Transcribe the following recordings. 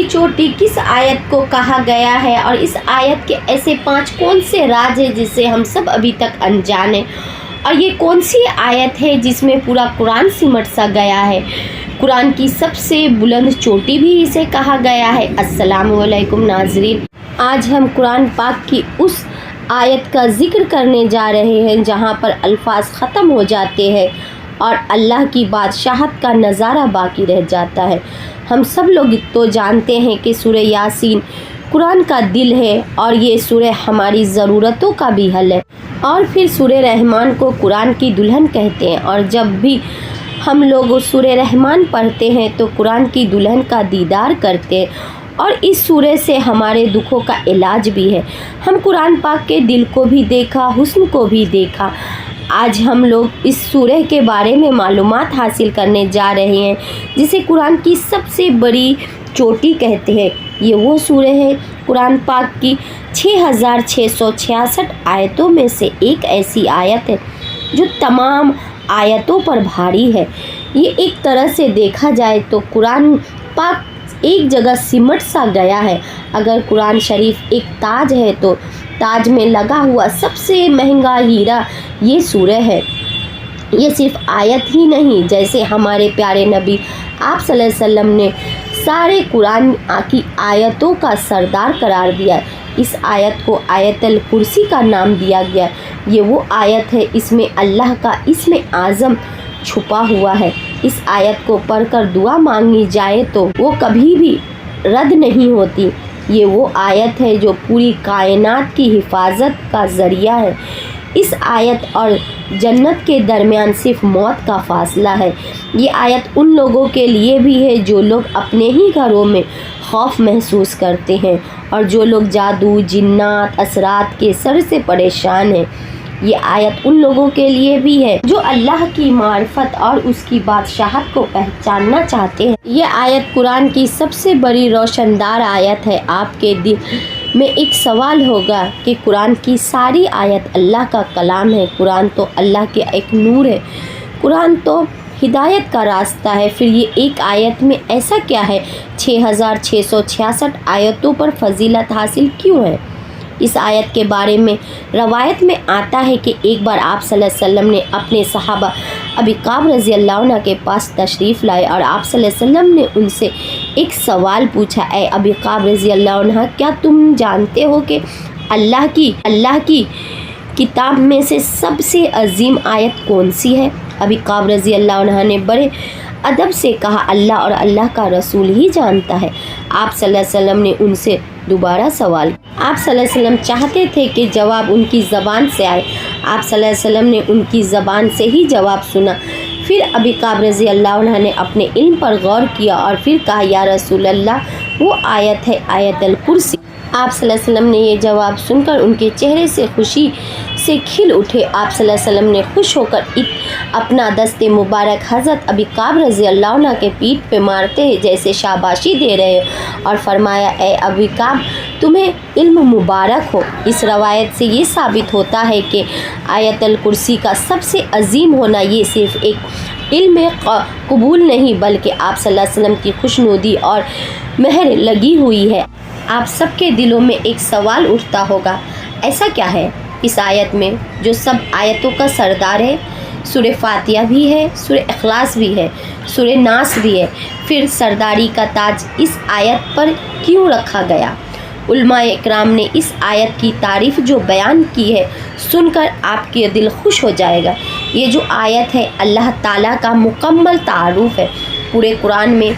चोटी किस आयत को कहा गया है और इस आयत के ऐसे 5 कौन से राज हैं जिससे हम सब अभी तक अनजान हैं, और ये कौन सी आयत है जिसमें पूरा कुरान सिमट सा गया है। कुरान की सबसे बुलंद चोटी भी इसे कहा गया है। अस्सलामु अलैकुम नाज़रीन, आज हम कुरान पाक की उस आयत का जिक्र करने जा रहे हैं जहाँ पर अल्फाज ख़त्म हो जाते हैं और अल्लाह की बादशाहत का नज़ारा बाकी रह जाता है। हम सब लोग तो जानते हैं कि सूरह यासीन कुरान का दिल है और ये सूरह हमारी ज़रूरतों का भी हल है। और फिर सूरह रहमान को कुरान की दुल्हन कहते हैं, और जब भी हम लोग सूरह रहमान पढ़ते हैं तो कुरान की दुल्हन का दीदार करते हैं, और इस सूरह से हमारे दुखों का इलाज भी है। हम कुरान पाक के दिल को भी देखा, हुस्न को भी देखा। आज हम लोग इस सूरह के बारे में मालूमात हासिल करने जा रहे हैं जिसे कुरान की सबसे बड़ी चोटी कहते हैं। ये वो सूरह है कुरान पाक की 6666 आयतों में से एक ऐसी आयत है जो तमाम आयतों पर भारी है। ये एक तरह से देखा जाए तो कुरान पाक एक जगह सिमट सा गया है। अगर कुरान शरीफ एक ताज है तो ताज में लगा हुआ सबसे महंगा हीरा ये सूरह है। ये सिर्फ आयत ही नहीं, जैसे हमारे प्यारे नबी आप सल्लल्लाहु अलैहि वसल्लम ने सारे कुरान की आयतों का सरदार करार दिया। इस आयत को आयतल कुर्सी का नाम दिया गया। ये वो आयत है, इसमें अल्लाह का इस्म आज़म छुपा हुआ है। इस आयत को पढ़कर दुआ मांगी जाए तो वो कभी भी रद्द नहीं होती। ये वो आयत है जो पूरी कायनात की हिफाजत का ज़रिया है। इस आयत और जन्नत के दरमियान सिर्फ मौत का फासला है। ये आयत उन लोगों के लिए भी है जो लोग अपने ही घरों में खौफ महसूस करते हैं और जो लोग जादू, जिन्नात, असरात के सर से परेशान हैं। ये आयत उन लोगों के लिए भी है जो अल्लाह की मार्फत और उसकी बादशाहत को पहचानना चाहते हैं। ये आयत कुरान की सबसे बड़ी रोशनदार आयत है। आपके दिल में एक सवाल होगा कि कुरान की सारी आयत अल्लाह का कलाम है। कुरान तो अल्लाह के एक नूर है, कुरान तो हिदायत का रास्ता है। फिर ये एक आयत में ऐसा क्या है? 6666 आयतों पर फजीलत हासिल क्यों है? इस आयत के बारे में रवायत में आता है कि एक बार आप सल्लल्लाहु अलैहि वसल्लम ने अपने सहाबा अबी काब रज़ी अल्लाह अन्हु के पास तशरीफ़ लाए और आप सल्लल्लाहु अलैहि वसल्लम ने उनसे एक सवाल पूछा, ए अबी काब रज़ी अल्लाह अन्हु, क्या तुम जानते हो कि अल्लाह की किताब में से सबसे अजीम आयत कौन सी है? अबी काब रज़ी अल्लाह अन्हु ने बड़े अदब से कहा, अल्लाह और अल्लाह का रसूल ही जानता है। आप सल्लल्लाहु अलैहि वसल्लम ने उनसे दोबारा सवाल। आप सल्लल्लाहु अलैहि वसल्लम चाहते थे कि जवाब उनकी ज़बान से आए। आप सल्लल्लाहु अलैहि वसल्लम ने उनकी ज़बान से ही जवाब सुना। फिर अबी काब रज़ी अल्लाह अन्हु ने अपने इल्म पर गौर किया और फिर कहा, या रसूल अल्लाह, वो आयत है आयतल कुर्सी। आप सल्लल्लाहु अलैहि वसल्लम ने ये जवाब सुनकर उनके चेहरे से खुशी से खिल उठे। आप सल्लल्लाहु अलैहि वसल्लम ने खुश होकर अपना दस्ते मुबारक हज़रत अबी काब रज़ी अल्लाह अन्हु के पीठ पे मारते हैं जैसे शाबाशी दे रहे हो और फरमाया, ए अबी काब, तुम्हें इल्म मुबारक हो। इस रवायत से ये साबित होता है कि आयतल कुर्सी का सबसे अजीम होना ये सिर्फ एक इल्म कबूल नहीं बल्कि आप सल्लल्लाहु अलैहि वसल्लम की खुशनुदी और मेहर लगी हुई है। आप सबके दिलों में एक सवाल उठता होगा, ऐसा क्या है इस आयत में जो सब आयतों का सरदार है? सूरह फातिहा भी है, सूरह इखलास भी है, सूरह नास भी है, फिर सरदारी का ताज इस आयत पर क्यों रखा गया? उलमाए इकराम ने इस आयत की तारीफ़ जो बयान की है सुनकर आपके दिल खुश हो जाएगा। ये जो आयत है अल्लाह ताला का मुकम्मल तारुफ है। पूरे कुरान में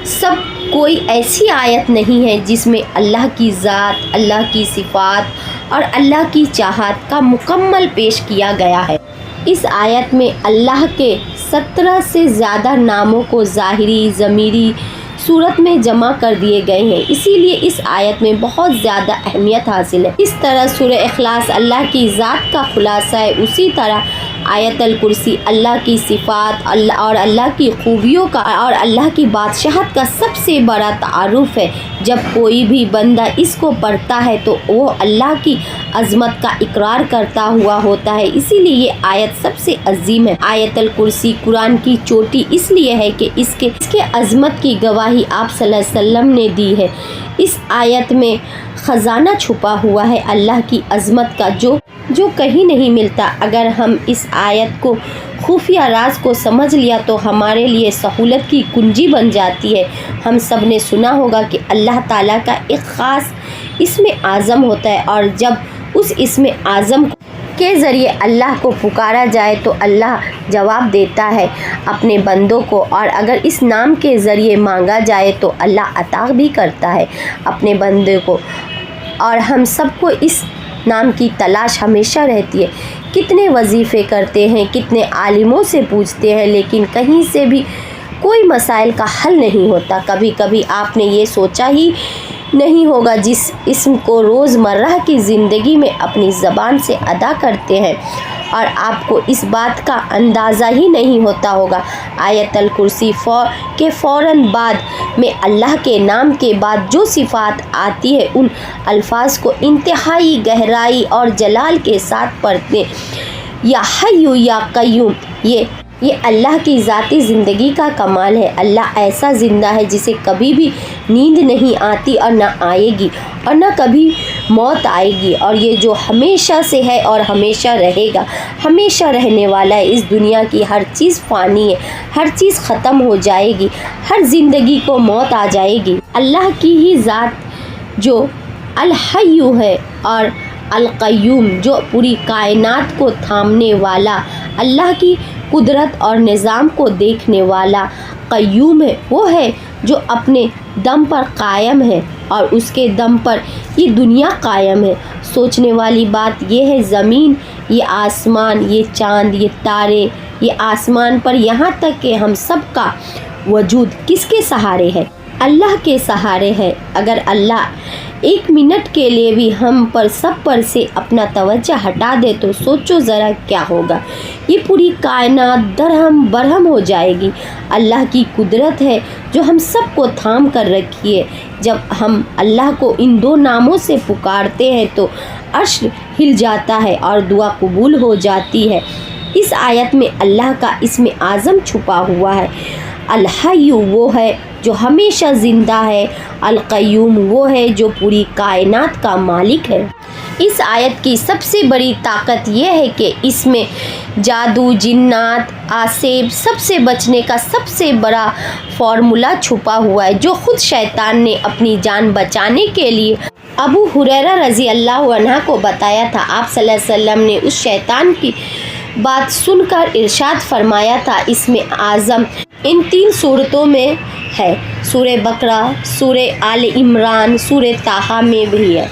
सब कोई ऐसी आयत नहीं है जिसमें अल्लाह की ज़ात, अल्लाह की सिफ़ात और अल्लाह की चाहत का मुकम्मल पेश किया गया है। इस आयत में अल्लाह के 17 से ज़्यादा नामों को ज़ाहिरी, ज़मीरी सूरत में जमा कर दिए गए हैं, इसीलिए इस आयत में बहुत ज़्यादा अहमियत हासिल है। इस तरह सूरह इखलास अल्लाह की ज़ात का खुलासा है, उसी तरह आयतल कुर्सी अल्लाह की सिफ़ात और अल्लाह की खूबियों का और अल्लाह की बादशाहत का सबसे बड़ा तारुफ है। जब कोई भी बंदा इसको पढ़ता है तो वो अल्लाह की عظمت کا اقرار کرتا ہوا ہوتا ہے، اسی لیے یہ آیت سب سے عظیم ہے۔ آیت الکرسی قرآن کی چوٹی اس لیے ہے کہ اس کے عظمت کی گواہی آپ صلی اللہ علیہ وسلم نے دی ہے۔ اس آیت میں خزانہ چھپا ہوا ہے اللہ کی عظمت کا جو کہیں نہیں ملتا۔ اگر ہم اس آیت کو خفیہ راز کو سمجھ لیا تو ہمارے لیے سہولت کی کنجی بن جاتی ہے۔ ہم سب نے سنا ہوگا کہ اللہ تعالیٰ کا ایک خاص اسم اعظم ہوتا ہے، اور جب اس اسم اعظم کے ذریعے اللہ کو پکارا جائے تو اللہ جواب دیتا ہے اپنے بندوں کو، اور اگر اس نام کے ذریعے مانگا جائے تو اللہ عطا بھی کرتا ہے اپنے بندے کو، اور ہم سب کو اس نام کی تلاش ہمیشہ رہتی ہے۔ کتنے وظیفے کرتے ہیں، کتنے عالموں سے پوچھتے ہیں، لیکن کہیں سے بھی کوئی مسائل کا حل نہیں ہوتا۔ کبھی کبھی آپ نے یہ سوچا ہی نہیں ہوگا جس اسم کو روزمرہ کی زندگی میں اپنی زبان سے ادا کرتے ہیں، اور آپ کو اس بات کا اندازہ ہی نہیں ہوتا ہوگا۔ آیت الکرسی کے فوراً بعد میں اللہ کے نام کے بعد جو صفات آتی ہے ان الفاظ کو انتہائی گہرائی اور جلال کے ساتھ پڑھتے، یا حی یا قیوم، یہ اللہ کی ذاتی زندگی کا کمال ہے۔ اللہ ایسا زندہ ہے جسے کبھی بھی نیند نہیں آتی اور نہ آئے گی اور نہ کبھی موت آئے گی، اور یہ جو ہمیشہ سے ہے اور ہمیشہ رہے گا، ہمیشہ رہنے والا ہے۔ اس دنیا کی ہر چیز فانی ہے، ہر چیز ختم ہو جائے گی، ہر زندگی کو موت آ جائے گی۔ اللہ کی ہی ذات جو الحی ہے اور القیوم جو پوری کائنات کو تھامنے والا، اللہ کی قدرت اور نظام کو دیکھنے والا قیوم ہے، وہ ہے جو اپنے دم پر قائم ہے اور اس کے دم پر یہ دنیا قائم ہے۔ سوچنے والی بات یہ ہے، زمین، یہ آسمان، یہ چاند، یہ تارے، یہ آسمان پر، یہاں تک کہ ہم سب کا وجود کس کے سہارے ہے؟ اللہ کے سہارے ہے۔ اگر اللہ ایک منٹ کے لیے بھی ہم پر سب پر سے اپنا توجہ ہٹا دے تو سوچو ذرا کیا ہوگا۔ یہ پوری کائنات درہم برہم ہو جائے گی۔ اللہ کی قدرت ہے جو ہم سب کو تھام کر رکھی ہے۔ جب ہم اللہ کو ان دو ناموں سے پکارتے ہیں تو عرش ہل جاتا ہے اور دعا قبول ہو جاتی ہے۔ اس آیت میں اللہ کا اسم اعظم چھپا ہوا ہے۔ الحی وہ ہے جو ہمیشہ زندہ ہے، القیوم وہ ہے جو پوری کائنات کا مالک ہے۔ اس آیت کی سب سے بڑی طاقت یہ ہے کہ اس میں جادو، جنات، آسیب سب سے بچنے کا سب سے بڑا فارمولا چھپا ہوا ہے، جو خود شیطان نے اپنی جان بچانے کے لیے ابو ہریرہ رضی اللہ عنہ کو بتایا تھا۔ آپ صلی اللہ علیہ وسلم نے اس شیطان کی بات سن کر ارشاد فرمایا تھا، اسم اعظم ان 3 صورتوں میں ہے، سورہ بقرہ، سورہ آل عمران، سورہ طٰہٰ میں بھی ہے۔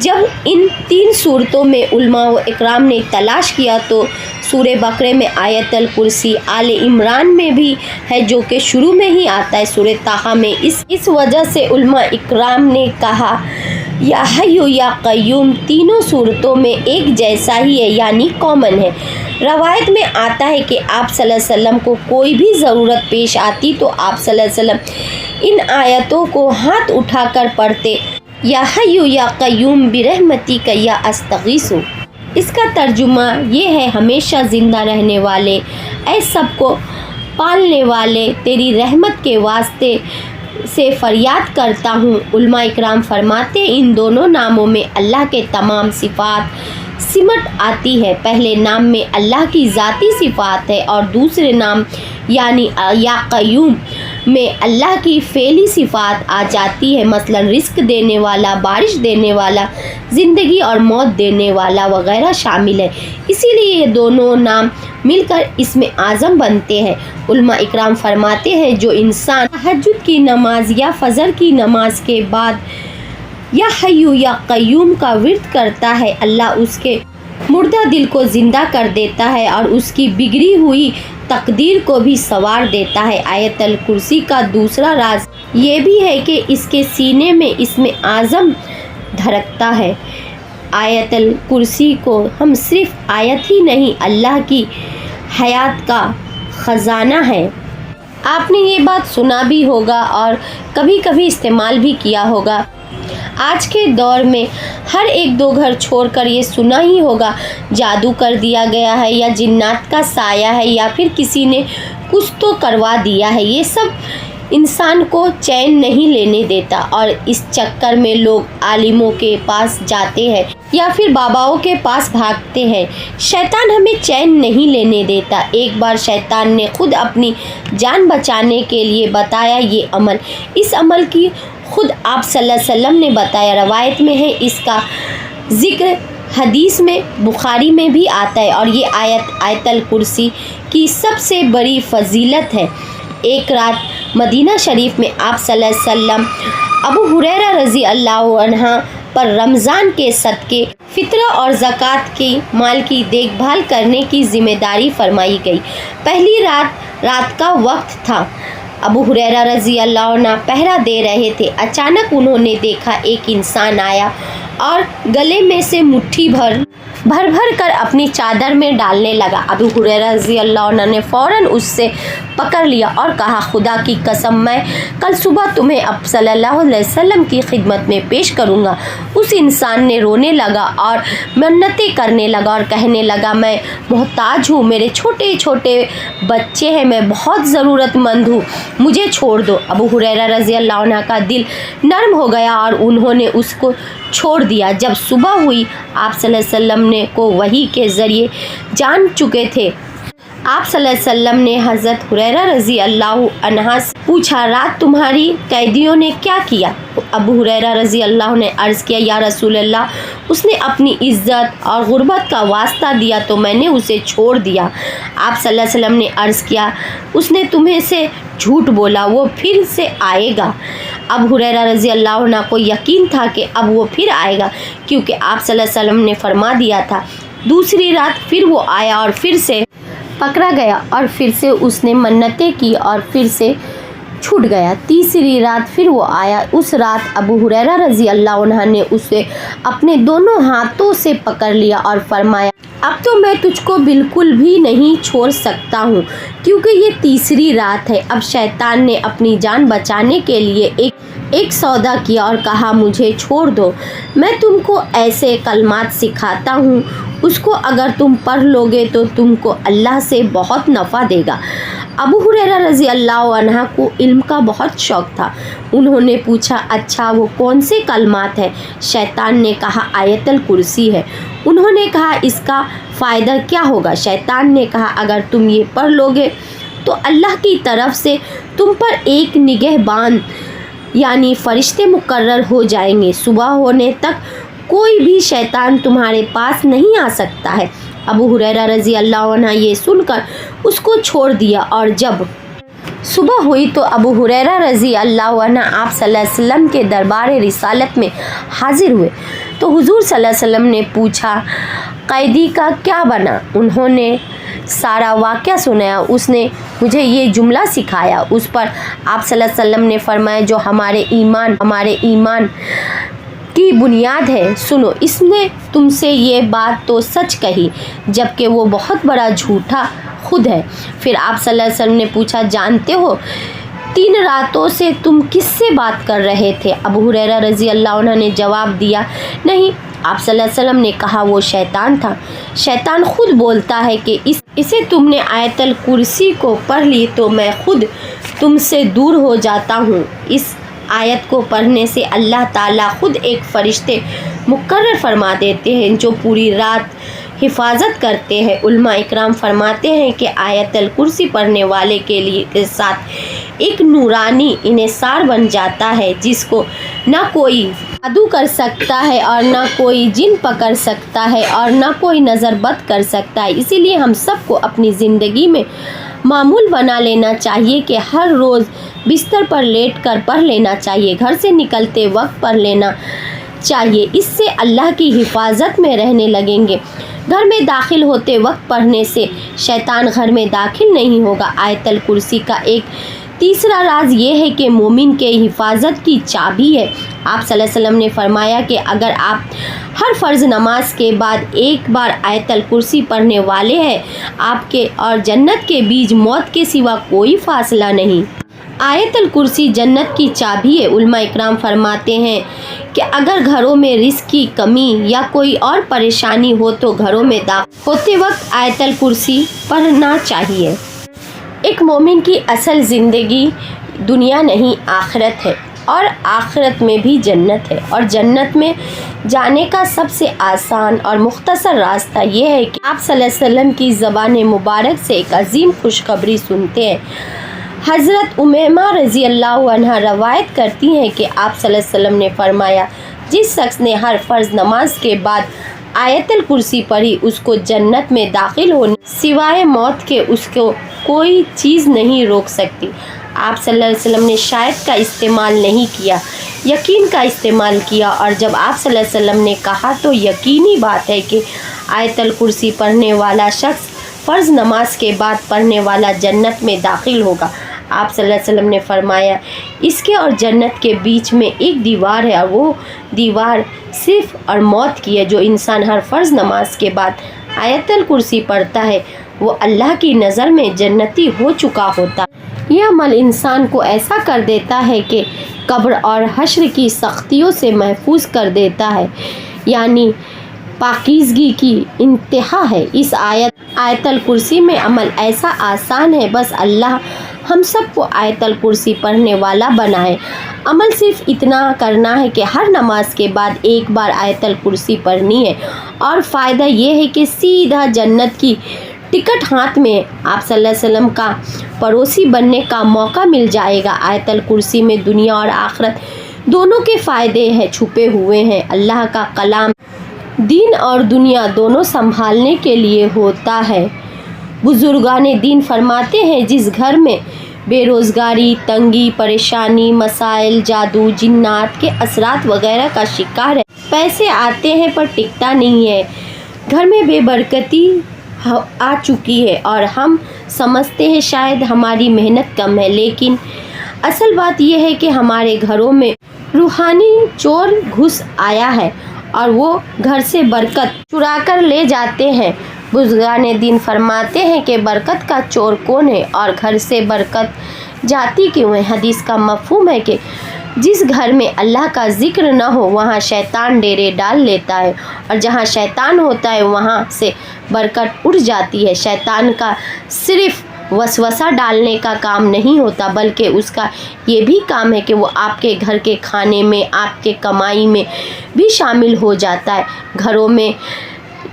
جب ان 3 صورتوں میں علماء و اکرام نے تلاش کیا تو سورہ بقرہ میں آیت الکرسی، آل عمران میں بھی ہے جو کہ شروع میں ہی آتا ہے، سورہ طٰہٰ میں۔ اس وجہ سے علماء اکرام نے کہا یا حی یا قیوم تینوں صورتوں میں ایک جیسا ہی ہے، یعنی کامن ہے۔ روایت میں آتا ہے کہ آپ صلی اللہ علیہ وسلم کو کوئی بھی ضرورت پیش آتی تو آپ صلی اللہ علیہ وسلم ان آیتوں کو ہاتھ اٹھا کر پڑھتے، یا حی یا قیوم برحمتک یا استغیث۔ اس کا ترجمہ یہ ہے، ہمیشہ زندہ رہنے والے، اے سب کو پالنے والے، تیری رحمت کے واسطے سے فریاد کرتا ہوں۔ علماء اکرام فرماتے ہیں ان دونوں ناموں میں اللہ کے تمام صفات سمٹ آتی ہے۔ پہلے نام میں اللہ کی ذاتی صفات ہے اور دوسرے نام یعنی یا قیوم میں اللہ کی فعلی صفات آ جاتی ہے، مثلا رزق دینے والا، بارش دینے والا، زندگی اور موت دینے والا وغیرہ شامل ہے۔ اسی لیے یہ دونوں نام مل کر اسم اعظم بنتے ہیں۔ علماء اکرام فرماتے ہیں جو انسان تہجد کی نماز یا فجر کی نماز کے بعد یا حی یا قیوم کا ورد کرتا ہے، اللہ اس کے مردہ دل کو زندہ کر دیتا ہے اور اس کی بگڑی ہوئی تقدیر کو بھی سنوار دیتا ہے۔ آیت الکرسی کا دوسرا راز یہ بھی ہے کہ اس کے سینے میں اسم اعظم دھڑکتا ہے۔ آیت الکرسی کو ہم صرف آیت ہی نہیں، اللہ کی حیات کا خزانہ ہے۔ آپ نے یہ بات سنا بھی ہوگا اور کبھی کبھی استعمال بھی کیا ہوگا۔ आज के दौर में हर एक दो घर छोड़कर ये सुना ही होगा, जादू कर दिया गया है या जिन्नात का साया है या फिर किसी ने कुछ तो करवा दिया है। ये सब इंसान को चैन नहीं लेने देता और इस चक्कर में लोग आलिमों के पास जाते हैं या फिर बाबाओं के पास भागते हैं। शैतान हमें चैन नहीं लेने देता। एक बार शैतान ने खुद अपनी जान बचाने के लिए बताया ये अमल। इस अमल की खुद आप सल्लल्लाहु अलैहि वसल्लम ने बताया। रवायत में है, इसका जिक्र हदीस में बुखारी में भी आता है और ये आयतल कुर्सी की सबसे बड़ी फजीलत है। एक रात मदीना शरीफ में आप सल्लल्लाहु अलैहि वसल्लम अबू हुरैरा रज़ी अल्लाह अन्हा पर रमज़ान के सदके फितरा और ज़कात के माल की देखभाल करने की ज़िम्मेदारी फरमाई गई। पहली रात का वक्त था। अबू हुरैरा रज़ी अल्लाह अन्हा पहरा दे रहे थे। अचानक उन्होंने देखा एक इंसान आया और गले में से मुट्ठी भर कर अपनी चादर में डालने लगा। अबू हुरैरा रज़ी अल्लाह अन्हु ने फ़ौरन उससे पकड़ लिया और कहा, खुदा की कसम, मैं कल सुबह तुम्हें अब सल्लल्लाहु अलैहि वसल्लम की खिदमत में पेश करूँगा। उस इंसान ने रोने लगा और मन्नतें करने लगा और कहने लगा, मैं मोहताज हूँ, मेरे छोटे छोटे बच्चे हैं, मैं बहुत ज़रूरतमंद हूँ, मुझे छोड़ दो। अबू हुरैरा रज़ी अल्लाह अन्हु का दिल नरम हो गया और उन्होंने उसको छोड़ दिया। जब सुबह हुई, आप सल्लल्लाहु अलैहि वसल्लम ने को वही के ज़रिए जान चुके थे। आप सल्लल्लाहु अलैहि वसल्लम ने हज़रत हुरैरा रज़ी अल्लाह अन्हा से पूछा, रात तुम्हारी कैदियों ने क्या किया? अबू हुरैरा रज़ी अल्लाह ने अर्ज़ किया, या रसूल अल्लाह, उसने अपनी इज़्ज़त और गुर्बत का वास्ता दिया तो मैंने उसे छोड़ दिया। आप सल्लल्लाहु अलैहि वसल्लम ने अर्ज़ किया, उसने तुम्हें से झूठ बोला, वो फिर से आएगा। अब हुरैरा रज़ी अल्लाह अन्हा को यकीन था कि अब वो फिर आएगा, क्योंकि आप सल्लल्लाहु अलैहि वसल्लम ने फरमा दिया था। दूसरी रात फिर वो आया और फिर से पकड़ा गया और फिर से उसने मन्नतें की और फिर से छूट गया। तीसरी रात फिर वो आया। उस रात अबू हुरैरा रज़ी अल्लाह अन्हा ने उसे अपने दोनों हाथों से पकड़ लिया और फरमाया, अब तो मैं तुझको बिल्कुल भी नहीं छोड़ सकता हूँ, क्योंकि ये तीसरी रात है। अब शैतान ने अपनी जान बचाने के लिए एक सौदा किया और कहा, मुझे छोड़ दो, मैं तुमको ऐसे कलमात सिखाता हूँ, उसको अगर तुम पढ़ लोगे तो तुमको अल्लाह से बहुत नफ़ा देगा। अबू हुरैरा रज़ी अल्लाह अन्हा को इल्म का बहुत शौक़ था। उन्होंने पूछा, अच्छा वो कौन से कलमात हैं? शैतान ने कहा, आयतल कुर्सी है। उन्होंने कहा, इसका फ़ायदा क्या होगा? शैतान ने कहा, अगर तुम ये पढ़ लोगे तो अल्लाह की तरफ से तुम पर एक निगहबान यानी फ़रिश्ते मुकर्रर हो जाएंगे। सुबह होने तक कोई भी शैतान तुम्हारे पास नहीं आ सकता है। अबू हुरैरा रज़ी अल्लाह अन्हा ये सुनकर उसको छोड़ दिया और जब सुबह हुई तो अबू हुरैरा रज़ी अल्लाह अन्हा आप सल्लल्लाहु अलैहि वसल्लम के दरबार रिसालत में हाजिर हुए तो हुजूर सल्लल्लाहु अलैहि वसल्लम ने पूछा, कैदी का क्या बना? उन्होंने सारा वाक़या सुनाया। उसने मुझे ये जुमला सिखाया। उस पर आप सल्लल्लाहु अलैहि वसल्लम ने फरमाया, जो हमारे ईमान की बुनियाद है, सुनो, इसने तुमसे ये बात तो सच कही, जबकि वो बहुत बड़ा झूठा खुद है। फिर आप सल्लल्लाहु अलैहि वसल्लम ने पूछा, जानते हो 3 रातों से तुम किससे बात कर रहे थे? अबू हुरैरा रज़ी अल्लाह अन्हु ने जवाब दिया, नहीं। आप सल्लल्लाहु अलैहि वसल्लम ने कहा, वो शैतान था। शैतान खुद बोलता है कि इसे तुमने आयतल कुर्सी को पढ़ ली तो मैं खुद तुमसे दूर हो जाता हूँ। इस आयत को पढ़ने से अल्लाह ताला खुद एक फ़रिश्ते मुकर्रर फरमा देते हैं जो पूरी रात हिफाजत करते हैं। उलमा इकराम फरमाते हैं कि आयतल कुर्सी पढ़ने वाले के लिए के साथ एक नूरानी इन्सार बन जाता है, जिसको ना कोई जादू कर सकता है और ना कोई जिन पकड़ सकता है और ना कोई नज़र बद कर सकता है। इसीलिए हम सबको अपनी ज़िंदगी में मामूल बना लेना चाहिए कि हर रोज़ बिस्तर पर लेट कर पढ़ लेना चाहिए, घर से निकलते वक्त पढ़ लेना चाहिए। इससे अल्लाह की हिफाजत में रहने लगेंगे। घर में दाखिल होते वक्त पढ़ने से शैतान घर में दाखिल नहीं होगा। आयतल कुर्सी का एक तीसरा राज ये है कि मोमिन के हिफाजत की चाबी है। आप सल्लल्लाहु अलैहि वसल्लम ने फरमाया कि अगर आप हर फ़र्ज़ नमाज के बाद एक बार आयतल कुर्सी पढ़ने वाले हैं, आपके और जन्नत के बीच मौत के सिवा कोई फासला नहीं। आयतल कुर्सी जन्नत की चाबी है। उलमा इकराम फरमाते हैं کہ اگر گھروں میں رزق کی کمی یا کوئی اور پریشانی ہو تو گھروں میں داخل ہوتے وقت آیت الکرسی پڑھنا چاہیے۔ ایک مومن کی اصل زندگی دنیا نہیں آخرت ہے، اور آخرت میں بھی جنت ہے، اور جنت میں جانے کا سب سے آسان اور مختصر راستہ یہ ہے کہ آپ صلی اللہ علیہ وسلم کی زبان مبارک سے ایک عظیم خوشخبری سنتے ہیں۔ حضرت امیمہ رضی اللہ عنہا روایت کرتی ہیں کہ آپ صلی اللہ علیہ وسلم نے فرمایا، جس شخص نے ہر فرض نماز کے بعد آیت الکرسی پڑھی اس کو جنت میں داخل ہونے سوائے موت کے اس کو کوئی چیز نہیں روک سکتی۔ آپ صلی اللہ علیہ وسلم نے شاید کا استعمال نہیں کیا، یقین کا استعمال کیا، اور جب آپ صلی اللہ علیہ وسلم نے کہا تو یقینی بات ہے کہ آیت الکرسی پڑھنے والا شخص فرض نماز کے بعد پڑھنے والا جنت میں داخل ہوگا۔ آپ صلی اللہ علیہ وسلم نے فرمایا، اس کے اور جنت کے بیچ میں ایک دیوار ہے، اور وہ دیوار صرف اور موت کی ہے۔ جو انسان ہر فرض نماز کے بعد آیت الکرسی پڑھتا ہے وہ اللہ کی نظر میں جنتی ہو چکا ہوتا ہے۔ یہ عمل انسان کو ایسا کر دیتا ہے کہ قبر اور حشر کی سختیوں سے محفوظ کر دیتا ہے، یعنی پاکیزگی کی انتہا ہے۔ اس آیت الکرسی میں عمل ایسا آسان ہے، بس اللہ ہم سب کو آیت الکرسی پڑھنے والا بنائے۔ عمل صرف اتنا کرنا ہے کہ ہر نماز کے بعد ایک بار آیت الکرسی پڑھنی ہے، اور فائدہ یہ ہے کہ سیدھا جنت کی ٹکٹ ہاتھ میں آپ صلی اللہ علیہ وسلم کا پڑوسی بننے کا موقع مل جائے گا۔ آیت الکرسی میں دنیا اور آخرت دونوں کے فائدے ہیں چھپے ہوئے ہیں۔ اللہ کا کلام دین اور دنیا دونوں سنبھالنے کے لیے ہوتا ہے۔ بزرگان دین فرماتے ہیں، جس گھر میں بے روزگاری، تنگی، پریشانی، مسائل، جادو، جنات کے اثرات وغیرہ کا شکار ہے، پیسے آتے ہیں پر ٹکتا نہیں ہے، گھر میں بے برکتی آ چکی ہے، اور ہم سمجھتے ہیں شاید ہماری محنت کم ہے، لیکن اصل بات یہ ہے کہ ہمارے گھروں میں روحانی چور گھس آیا ہے اور وہ گھر سے برکت چرا کر لے جاتے ہیں۔ بزرگان دین فرماتے ہیں کہ برکت کا چور کون ہے اور گھر سے برکت جاتی کیوں ہے؟ حدیث کا مفہوم ہے کہ جس گھر میں اللہ کا ذکر نہ ہو وہاں شیطان ڈیرے ڈال لیتا ہے، اور جہاں شیطان ہوتا ہے وہاں سے برکت اٹھ جاتی ہے۔ شیطان کا صرف وسوسہ ڈالنے کا کام نہیں ہوتا، بلکہ اس کا یہ بھی کام ہے کہ وہ آپ کے گھر کے کھانے میں، آپ کے کمائی میں بھی شامل ہو جاتا ہے، گھروں میں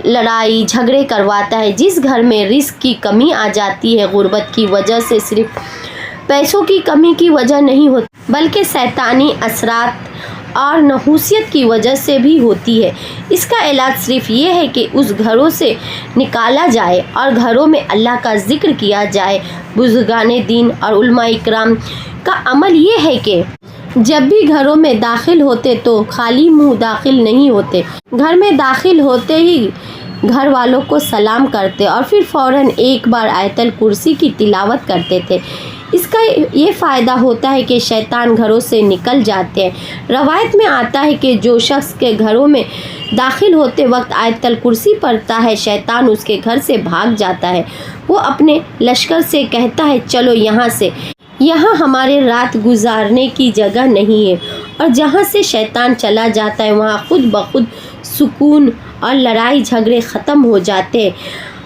لڑائی جھگڑے کرواتا ہے۔ جس گھر میں رزق کی کمی آ جاتی ہے غربت کی وجہ سے صرف پیسوں کی کمی کی وجہ نہیں ہوتی، بلکہ شیطانی اثرات اور نحوست کی وجہ سے بھی ہوتی ہے۔ اس کا علاج صرف یہ ہے کہ اس گھروں سے نکالا جائے اور گھروں میں اللہ کا ذکر کیا جائے۔ بزرگان دین اور علماء اکرام کا عمل یہ ہے کہ جب بھی گھروں میں داخل ہوتے تو خالی منہ داخل نہیں ہوتے، گھر میں داخل ہوتے ہی گھر والوں کو سلام کرتے اور پھر فوراً ایک بار آیت الکرسی کی تلاوت کرتے تھے۔ اس کا یہ فائدہ ہوتا ہے کہ شیطان گھروں سے نکل جاتے ہیں۔ روایت میں آتا ہے کہ جو شخص کے گھروں میں داخل ہوتے وقت آیت الکرسی پڑھتا ہے شیطان اس کے گھر سے بھاگ جاتا ہے۔ وہ اپنے لشکر سے کہتا ہے، چلو یہاں سے، یہاں ہمارے رات گزارنے کی جگہ نہیں ہے، اور جہاں سے شیطان چلا جاتا ہے وہاں خود بخود سکون اور لڑائی جھگڑے ختم ہو جاتے ہیں۔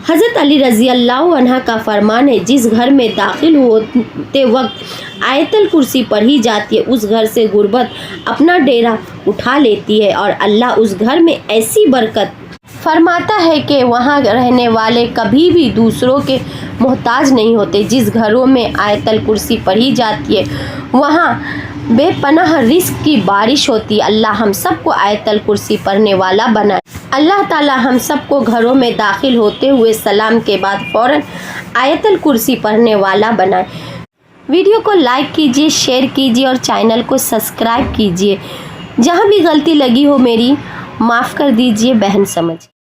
حضرت علی رضی اللہ عنہ کا فرمان ہے، جس گھر میں داخل ہوتے وقت آیت الکرسی پڑھی جاتی ہے اس گھر سے غربت اپنا ڈیرا اٹھا لیتی ہے، اور اللہ اس گھر میں ایسی برکت فرماتا ہے کہ وہاں رہنے والے کبھی بھی دوسروں کے محتاج نہیں ہوتے۔ جس گھروں میں آیت الکرسی پڑھی جاتی ہے وہاں بے پناہ رزق کی بارش ہوتی ہے۔ اللہ ہم سب کو آیت الکرسی پڑھنے والا بنائے۔ اللہ تعالی ہم سب کو گھروں میں داخل ہوتے ہوئے سلام کے بعد فوراً آیت الکرسی پڑھنے والا بنائے۔ ویڈیو کو لائک کیجیے، شیئر کیجیے اور چینل کو سبسکرائب کیجیے۔ جہاں بھی غلطی لگی ہو میری معاف کر دیجیے، بہن سمجھ۔